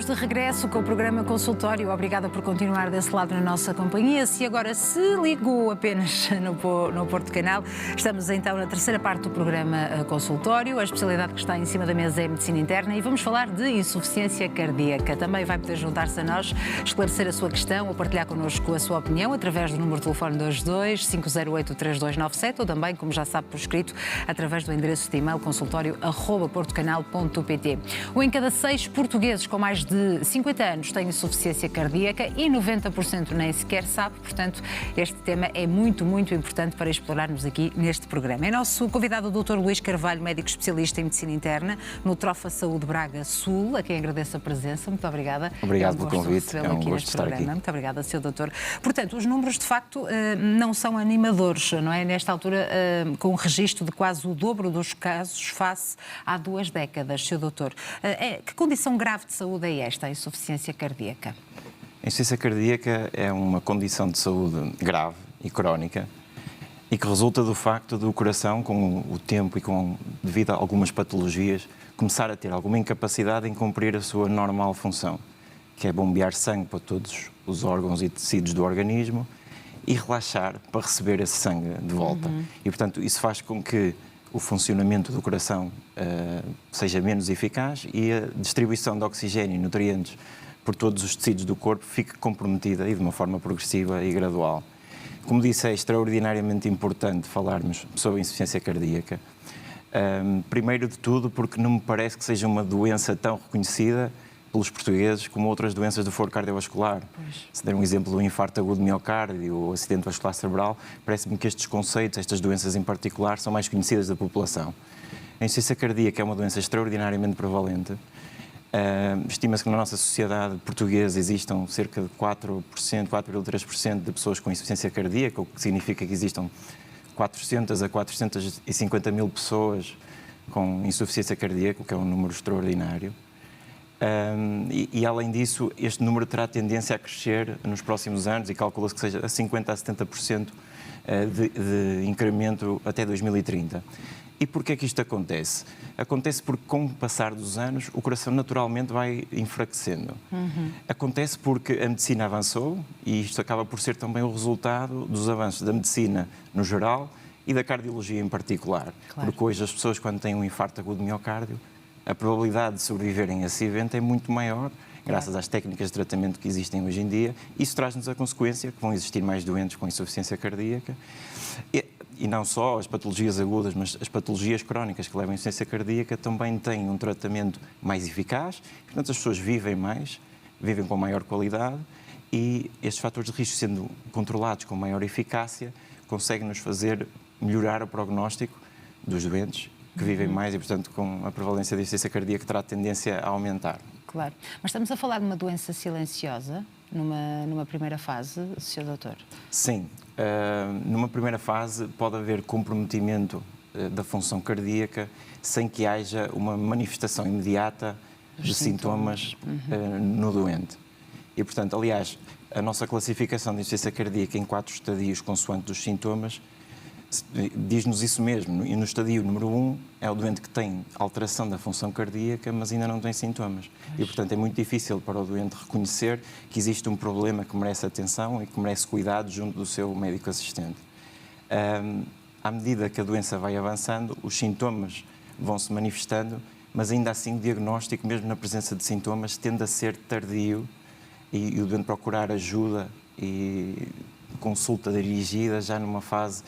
de regresso com o programa Consultório. Obrigada por continuar desse lado na nossa companhia. Se agora se ligou apenas no Porto Canal, estamos então na terceira parte do programa Consultório. A especialidade que está em cima da mesa é a medicina interna e vamos falar de insuficiência cardíaca. Também vai poder juntar-se a nós, esclarecer a sua questão ou partilhar connosco a sua opinião através do número de telefone 22 508 3297 ou também, como já sabe por escrito, através do endereço de e-mail consultório@portocanal.pt. Em cada 6 portugueses com mais de 50 anos têm insuficiência cardíaca e 90% nem sequer sabe, portanto, este tema é muito importante para explorarmos aqui neste programa. É nosso convidado o Dr. Luís Carvalho, médico especialista em medicina interna, no Trofa Saúde Braga Sul, a quem agradeço a presença. Muito obrigada. Obrigado pelo convite, é um gosto de estar aqui. Muito obrigada, Sr. Doutor. Portanto, os números de facto não são animadores, não é? Nesta altura, com um registro de quase o dobro dos casos face há 2 décadas, Sr. Doutor. Que condição grave de saúde é esta, a insuficiência cardíaca? A insuficiência cardíaca é uma condição de saúde grave e crónica e que resulta do facto do coração, com o tempo e devido a algumas patologias, começar a ter alguma incapacidade em cumprir a sua normal função, que é bombear sangue para todos os órgãos e tecidos do organismo e relaxar para receber esse sangue de volta. E, portanto, isso faz com que o funcionamento do coração seja menos eficaz e a distribuição de oxigênio e nutrientes por todos os tecidos do corpo fique comprometida e de uma forma progressiva e gradual. Como disse, é extraordinariamente importante falarmos sobre a insuficiência cardíaca. Primeiro de tudo, porque não me parece que seja uma doença tão reconhecida pelos portugueses como outras doenças do foro cardiovascular. Se der um exemplo do infarto agudo de miocárdio ou acidente vascular cerebral, parece-me que estes conceitos, estas doenças em particular, são mais conhecidas da população. A insuficiência cardíaca é uma doença extraordinariamente prevalente. Estima-se que na nossa sociedade portuguesa existam cerca de 4,3% de pessoas com insuficiência cardíaca, o que significa que existam 400 a 450 mil pessoas com insuficiência cardíaca, o que é um número extraordinário. Além disso, este número terá tendência a crescer nos próximos anos e calcula-se que seja a 50% a 70% de incremento até 2030. E porquê é que isto acontece? Acontece porque, com o passar dos anos, o coração naturalmente vai enfraquecendo. Acontece porque a medicina avançou e isto acaba por ser também o resultado dos avanços da medicina no geral e da cardiologia em particular. Claro. Porque hoje as pessoas, quando têm um infarto agudo de miocárdio, a probabilidade de sobreviverem a esse evento é muito maior, graças às técnicas de tratamento que existem hoje em dia. Isso traz-nos a consequência que vão existir mais doentes com insuficiência cardíaca. E não só as patologias agudas, mas as patologias crónicas que levam à insuficiência cardíaca também têm um tratamento mais eficaz. Portanto, as pessoas vivem mais, vivem com maior qualidade e estes fatores de risco, sendo controlados com maior eficácia, conseguem nos fazer melhorar o prognóstico dos doentes que vivem mais e, portanto, com a prevalência da insuficiência cardíaca terá tendência a aumentar. Claro. Mas estamos a falar de uma doença silenciosa numa primeira fase, Sr. Doutor? Sim. Numa primeira fase pode haver comprometimento da função cardíaca sem que haja uma manifestação imediata de sintomas no doente. E, portanto, aliás, a nossa classificação de insuficiência cardíaca em 4 estadios consoante os sintomas diz-nos isso mesmo. E no estadio número 1 é o doente que tem alteração da função cardíaca, mas ainda não tem sintomas. E, portanto, é muito difícil para o doente reconhecer que existe um problema que merece atenção e que merece cuidado junto do seu médico assistente. À medida que a doença vai avançando, os sintomas vão se manifestando, mas ainda assim o diagnóstico, mesmo na presença de sintomas, tende a ser tardio e o doente procurar ajuda e consulta dirigida já numa fase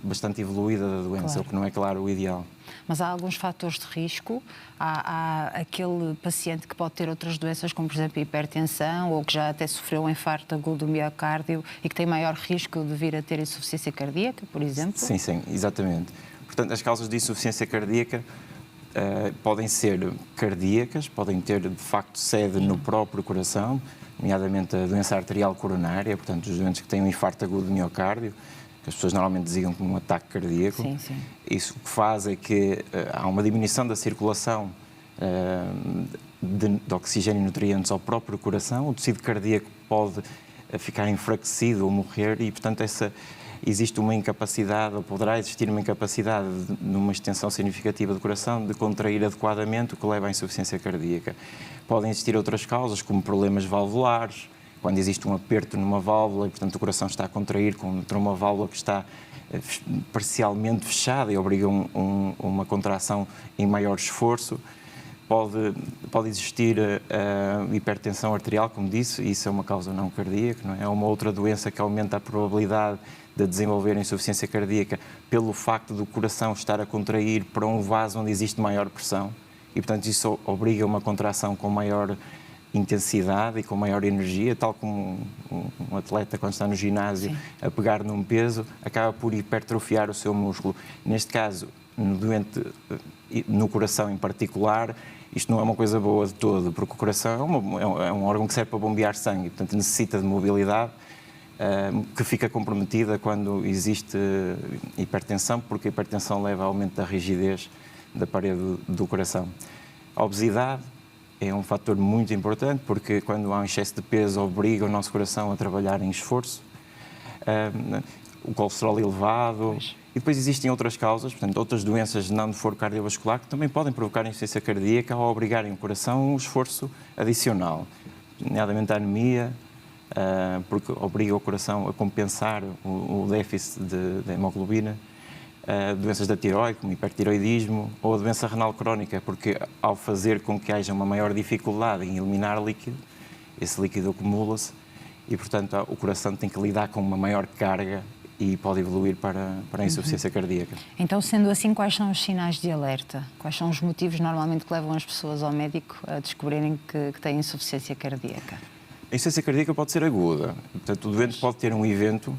bastante evoluída da doença, claro. O que não é, claro, o ideal. Mas há alguns fatores de risco? Há aquele paciente que pode ter outras doenças, como, por exemplo, hipertensão, ou que já até sofreu um infarto agudo do miocárdio e que tem maior risco de vir a ter insuficiência cardíaca, por exemplo? Sim, exatamente. Portanto, as causas de insuficiência cardíaca podem ser cardíacas, podem ter, de facto, sede no próprio coração, nomeadamente a doença arterial coronária, portanto, os doentes que têm um infarto agudo do miocárdio, que as pessoas normalmente designam como um ataque cardíaco. Sim. Isso o que faz é que há uma diminuição da circulação de oxigênio e nutrientes ao próprio coração, o tecido cardíaco pode ficar enfraquecido ou morrer e, portanto, existe uma incapacidade, ou poderá existir uma incapacidade numa extensão significativa do coração de contrair adequadamente, o que leva à insuficiência cardíaca. Podem existir outras causas, como problemas valvulares, quando existe um aperto numa válvula e, portanto, o coração está a contrair contra uma válvula que está parcialmente fechada e obriga uma contração em maior esforço. Pode existir hipertensão arterial, como disse, e isso é uma causa não cardíaca, não é? É uma outra doença que aumenta a probabilidade de desenvolver insuficiência cardíaca pelo facto do coração estar a contrair para um vaso onde existe maior pressão e, portanto, isso obriga uma contração com maior intensidade e com maior energia, tal como um atleta quando está no ginásio a pegar num peso, acaba por hipertrofiar o seu músculo. Neste caso, no doente, no coração em particular, isto não é uma coisa boa de todo, porque o coração é um órgão que serve para bombear sangue, portanto necessita de mobilidade, que fica comprometida quando existe hipertensão, porque a hipertensão leva ao aumento da rigidez da parede do coração. A obesidade é um fator muito importante, porque quando há um excesso de peso obriga o nosso coração a trabalhar em esforço. O colesterol elevado. E depois existem outras causas, portanto, outras doenças não de foro cardiovascular que também podem provocar insuficiência cardíaca ao obrigarem o coração a um esforço adicional, nomeadamente a anemia, porque obriga o coração a compensar o déficit de hemoglobina. Doenças da tireoide, como hipertireoidismo, ou a doença renal crónica, porque ao fazer com que haja uma maior dificuldade em eliminar líquido, esse líquido acumula-se e, portanto, o coração tem que lidar com uma maior carga e pode evoluir para a insuficiência cardíaca. Então, sendo assim, quais são os sinais de alerta? Quais são os motivos normalmente que levam as pessoas ao médico a descobrirem que têm insuficiência cardíaca? A insuficiência cardíaca pode ser aguda, portanto, o doente pode ter um evento,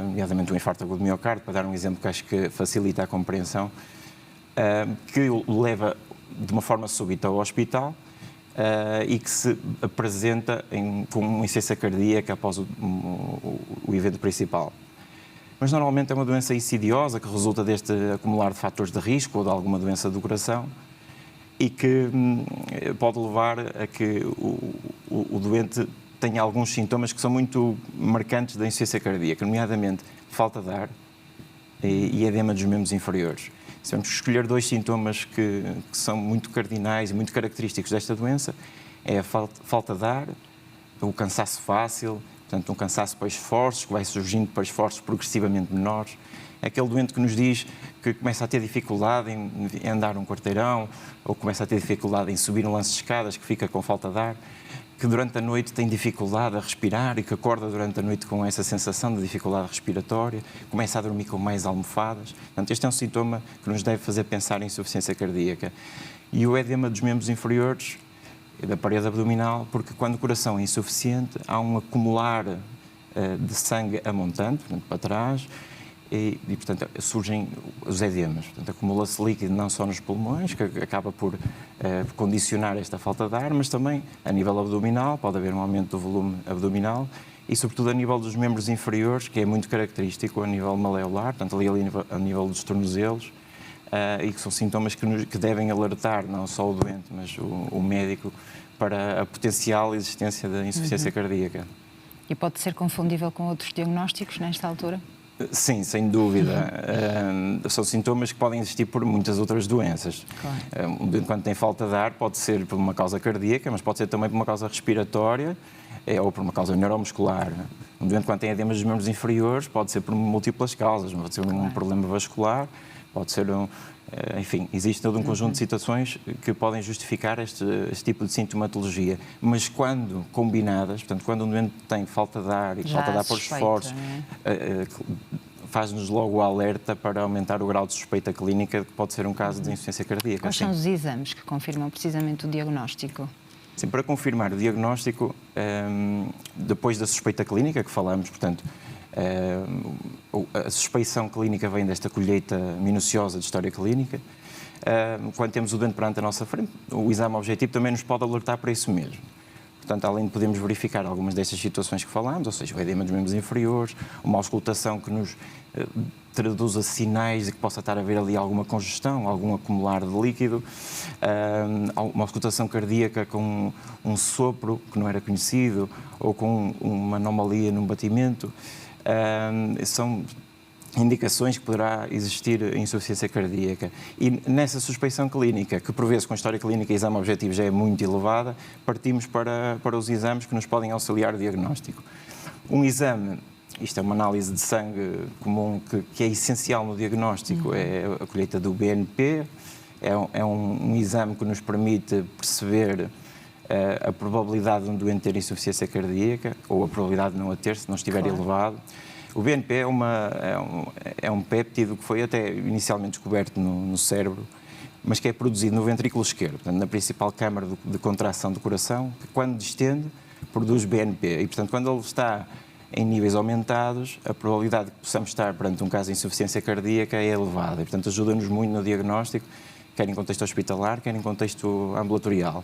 nomeadamente um infarto agudo do miocárdio, para dar um exemplo que acho que facilita a compreensão, que o leva de uma forma súbita ao hospital e que se apresenta com uma insuficiência cardíaca após o evento principal. Mas normalmente é uma doença insidiosa que resulta deste acumular de fatores de risco ou de alguma doença do coração e que pode levar a que o doente tenha alguns sintomas que são muito marcantes da insuficiência cardíaca, nomeadamente falta de ar e edema dos membros inferiores. Se temos que escolher dois sintomas que são muito cardinais e muito característicos desta doença, é a falta de ar, o cansaço fácil, portanto, um cansaço para esforços, que vai surgindo para esforços progressivamente menores. Aquele doente que nos diz que começa a ter dificuldade em andar um quarteirão, ou começa a ter dificuldade em subir um lance de escadas, que fica com falta de ar, que durante a noite tem dificuldade a respirar e que acorda durante a noite com essa sensação de dificuldade respiratória, começa a dormir com mais almofadas. Portanto, este é um sintoma que nos deve fazer pensar em insuficiência cardíaca. E o edema dos membros inferiores, da parede abdominal, porque quando o coração é insuficiente, há um acumular de sangue amontante, portanto, para trás, e portanto, surgem os edemas. Portanto, acumula-se líquido não só nos pulmões, que acaba por condicionar esta falta de ar, mas também a nível abdominal, pode haver um aumento do volume abdominal e, sobretudo, a nível dos membros inferiores, que é muito característico a nível maleolar, portanto, ali a nível dos tornozelos, e que são sintomas que devem alertar não só o doente, mas o médico para a potencial existência da insuficiência cardíaca. E pode ser confundível com outros diagnósticos nesta altura? Sim, sem dúvida. São sintomas que podem existir por muitas outras doenças. Claro. Quando tem falta de ar, pode ser por uma causa cardíaca, mas pode ser também por uma causa respiratória ou por uma causa neuromuscular. Um doente, quando tem edemas dos membros inferiores, pode ser por múltiplas causas. Pode ser um problema vascular, pode ser enfim, existe todo um conjunto de situações que podem justificar este tipo de sintomatologia. Mas quando combinadas, portanto, quando um doente tem falta de ar e falta de ar por esforços, faz-nos logo o alerta para aumentar o grau de suspeita clínica de que pode ser um caso de insuficiência cardíaca. Quais são os exames que confirmam precisamente o diagnóstico? Sim, para confirmar o diagnóstico, depois da suspeita clínica que falamos, portanto, a suspeição clínica vem desta colheita minuciosa de história clínica. Quando temos o doente perante a nossa frente, o exame objetivo também nos pode alertar para isso mesmo. Portanto, além de podermos verificar algumas destas situações que falámos, ou seja, o edema dos membros inferiores, uma auscultação que nos traduza sinais de que possa estar a haver ali alguma congestão, algum acumular de líquido, uma auscultação cardíaca com um sopro que não era conhecido ou com uma anomalia no batimento. são indicações que poderá existir insuficiência cardíaca. E nessa suspeição clínica, que por vezes com a história clínica e exame objetivo já é muito elevada, partimos para os exames que nos podem auxiliar o diagnóstico. Um exame, isto é uma análise de sangue comum que é essencial no diagnóstico, é a colheita do BNP, é um exame que nos permite perceber a probabilidade de um doente ter insuficiência cardíaca, ou a probabilidade de não a ter, se não estiver elevado. O BNP é um péptido que foi até inicialmente descoberto no cérebro, mas que é produzido no ventrículo esquerdo, portanto, na principal câmara de contração do coração, que quando distende, produz BNP. E, portanto, quando ele está em níveis aumentados, a probabilidade de que possamos estar perante um caso de insuficiência cardíaca é elevada. E, portanto, ajuda-nos muito no diagnóstico, quer em contexto hospitalar, quer em contexto ambulatorial.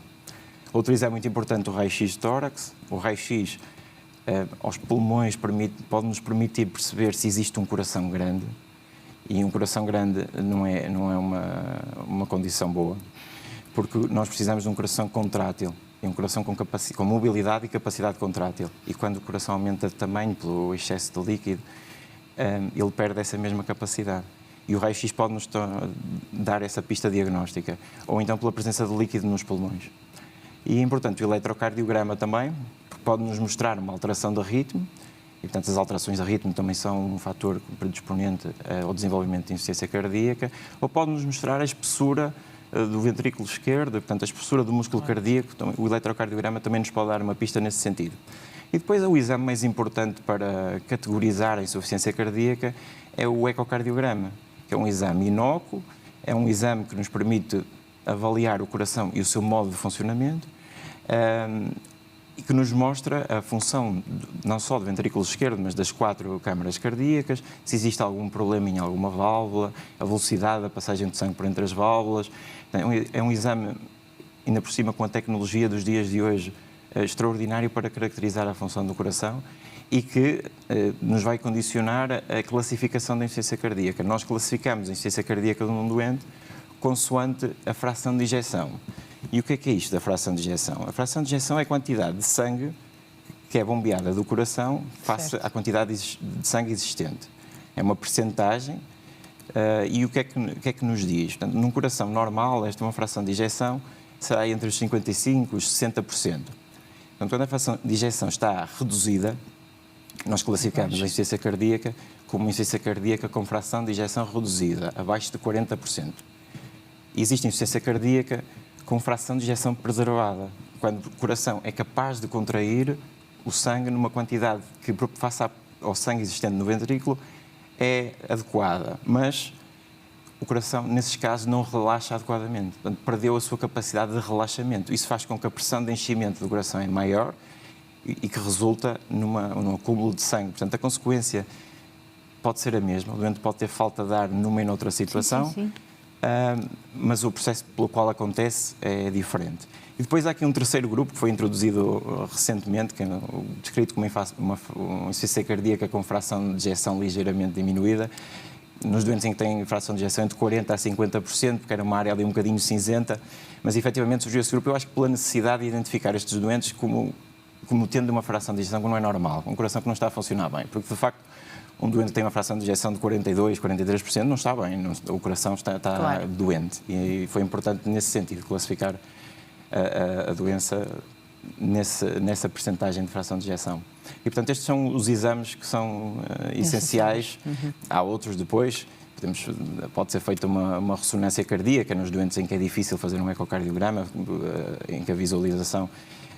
Outro exame muito importante, o raio-x de tórax. O raio-x aos pulmões pode-nos permitir perceber se existe um coração grande, e um coração grande não é uma condição boa, porque nós precisamos de um coração contrátil, e um coração com mobilidade e capacidade contrátil, e quando o coração aumenta de tamanho pelo excesso de líquido, ele perde essa mesma capacidade. E o raio-x pode-nos dar essa pista diagnóstica, ou então pela presença de líquido nos pulmões. E é importante o eletrocardiograma também, pode-nos mostrar uma alteração de ritmo, e portanto as alterações de ritmo também são um fator predisponente ao desenvolvimento de insuficiência cardíaca, ou pode-nos mostrar a espessura do ventrículo esquerdo, portanto a espessura do músculo cardíaco, o eletrocardiograma também nos pode dar uma pista nesse sentido. E depois o exame mais importante para categorizar a insuficiência cardíaca é o ecocardiograma, que é um exame inócuo, é um exame que nos permite avaliar o coração e o seu modo de funcionamento, e que nos mostra a função não só do ventrículo esquerdo, mas das 4 câmaras cardíacas, se existe algum problema em alguma válvula, a velocidade da passagem de sangue por entre as válvulas. É um exame, ainda por cima com a tecnologia dos dias de hoje, extraordinário para caracterizar a função do coração e que nos vai condicionar a classificação da insuficiência cardíaca. Nós classificamos a insuficiência cardíaca de um doente consoante a fração de ejeção. E o que é isto da fração de ejeção? A fração de ejeção é a quantidade de sangue que é bombeada do coração face à quantidade de sangue existente. É uma percentagem e o que é que nos diz? Portanto, num coração normal, esta é uma fração de ejeção, será entre os 55% e os 60%. Portanto, quando a fração de ejeção está reduzida, nós classificamos a insuficiência cardíaca como uma insuficiência cardíaca com fração de ejeção reduzida, abaixo de 40%. Existe insuficiência cardíaca com fração de ejeção preservada, quando o coração é capaz de contrair o sangue numa quantidade que, face ao sangue existente no ventrículo, é adequada, mas o coração, nesses casos, não relaxa adequadamente, portanto, perdeu a sua capacidade de relaxamento. Isso faz com que a pressão de enchimento do coração é maior e que resulta num acúmulo de sangue. Portanto, a consequência pode ser a mesma, o doente pode ter falta de ar numa e noutra situação, sim. Mas o processo pelo qual acontece é diferente. E depois há aqui um terceiro grupo que foi introduzido recentemente, que é descrito como uma insuficiência cardíaca com fração de ejeção ligeiramente diminuída, nos doentes em que têm fração de ejeção entre 40% a 50%, porque era uma área ali um bocadinho cinzenta, mas efetivamente surgiu esse grupo, eu acho que pela necessidade de identificar estes doentes como tendo uma fração de ejeção que não é normal, um coração que não está a funcionar bem, porque de facto um doente que tem uma fração de ejeção de 42%, 43%, não está bem, o coração está claro, doente. E foi importante, nesse sentido, classificar a doença nessa percentagem de fração de ejeção. E, portanto, estes são os exames que são essenciais. Há outros depois. Pode ser feita uma ressonância cardíaca nos doentes em que é difícil fazer um ecocardiograma, em que a visualização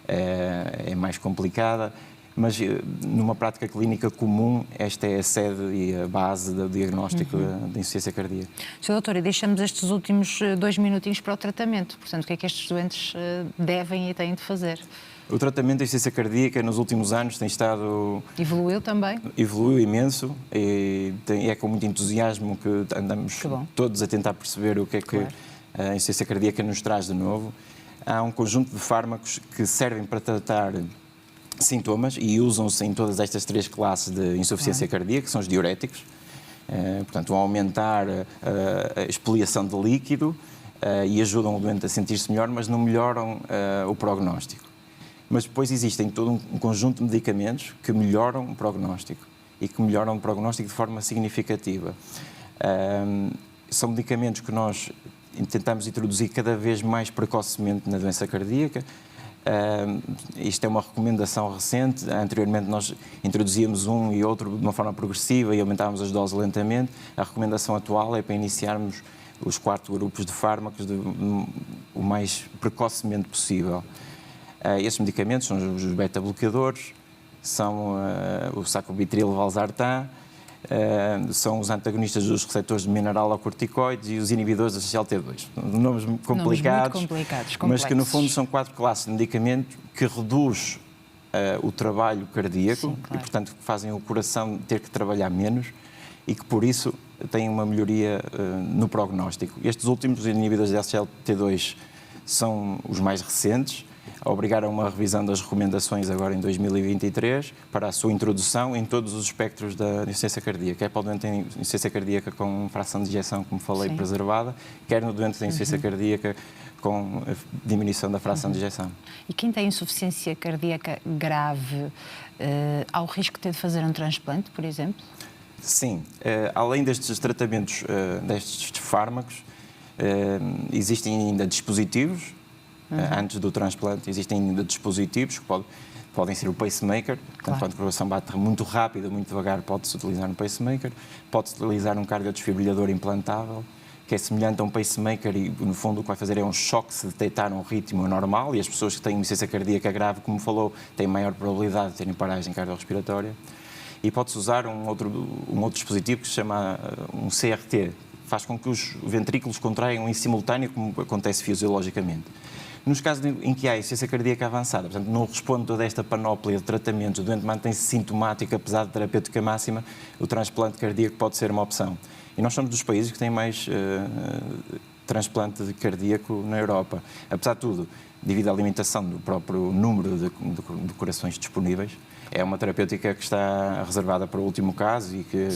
é mais complicada. Mas numa prática clínica comum, esta é a sede e a base do diagnóstico da insuficiência cardíaca. Sr. Doutor, e deixamos estes últimos 2 minutinhos para o tratamento. Portanto, o que é que estes doentes devem e têm de fazer? O tratamento da insuficiência cardíaca nos últimos anos tem estado... Evoluiu também? Evoluiu imenso e é com muito entusiasmo que andamos todos a tentar perceber o que é que a insuficiência cardíaca nos traz de novo. Há um conjunto de fármacos que servem para tratar sintomas e usam-se em todas estas 3 classes de insuficiência cardíaca, que são os diuréticos, portanto, vão aumentar a expoliação de líquido e ajudam o doente a sentir-se melhor, mas não melhoram o prognóstico. Mas depois existem todo um conjunto de medicamentos que melhoram o prognóstico e que melhoram o prognóstico de forma significativa. São medicamentos que nós tentamos introduzir cada vez mais precocemente na doença cardíaca. Isto é uma recomendação recente. Anteriormente nós introduzíamos um e outro de uma forma progressiva e aumentávamos as doses lentamente. A recomendação atual é para iniciarmos os 4 grupos de fármacos o mais precocemente possível. Estes medicamentos são os beta-bloqueadores, são o sacubitril valsartan, são os antagonistas dos receptores de mineralocorticoides e os inibidores da CCL-T2. Nomes complicados, mas que no fundo são 4 classes de medicamento que reduz o trabalho cardíaco. Sim, claro. E, portanto, que fazem o coração ter que trabalhar menos e que, por isso, têm uma melhoria no prognóstico. Estes últimos inibidores da CCL-T2 são os mais recentes, obrigaram uma revisão das recomendações agora em 2023 para a sua introdução em todos os espectros da insuficiência cardíaca, quer para o doente em insuficiência cardíaca com fração de ejeção, como falei, sim, preservada, quer no doente em insuficiência cardíaca com diminuição da fração de ejeção. E quem tem insuficiência cardíaca grave, há o risco de ter de fazer um transplante, por exemplo? Sim. Além destes tratamentos, destes fármacos, existem ainda dispositivos. Antes do transplante, existem ainda dispositivos que podem ser o pacemaker. Portanto, quando a coração bate muito rápido, muito devagar, pode-se utilizar um pacemaker. Pode-se utilizar um cardiodesfibrilador implantável, que é semelhante a um pacemaker e, no fundo, o que vai fazer é um choque se detectar um ritmo anormal, e as pessoas que têm insuficiência cardíaca grave, como falou, têm maior probabilidade de terem paragem cardiorrespiratória. E pode-se usar um outro dispositivo que se chama um CRT, faz com que os ventrículos contraiam em simultâneo, como acontece fisiologicamente. Nos casos em que há insuficiência cardíaca avançada, portanto, não responde toda esta panóplia de tratamentos, o doente mantém-se sintomático, apesar de terapêutica máxima, o transplante cardíaco pode ser uma opção. E nós somos dos países que têm mais transplante cardíaco na Europa. Apesar de tudo, devido à limitação do próprio número de corações disponíveis, é uma terapêutica que está reservada para o último caso e que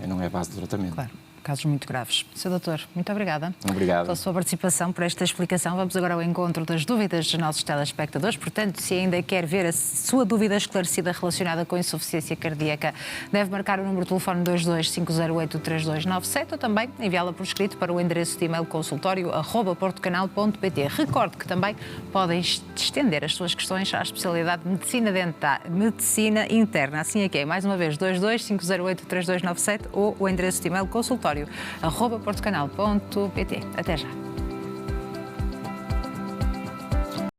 não é base de tratamento. Claro. Casos muito graves. Sr. Doutor, muito obrigada. Obrigado pela sua participação, por esta explicação. Vamos agora ao encontro das dúvidas dos nossos telespectadores. Portanto, se ainda quer ver a sua dúvida esclarecida relacionada com a insuficiência cardíaca, deve marcar o número de telefone 22508-3297 ou também enviá-la por escrito para o endereço de e-mail consultório@portocanal.pt. Recorde que também podem estender as suas questões à especialidade de medicina interna. Assim é que é. Mais uma vez, 22508-3297 ou o endereço de e-mail consultório@portocanal.pt. Até já.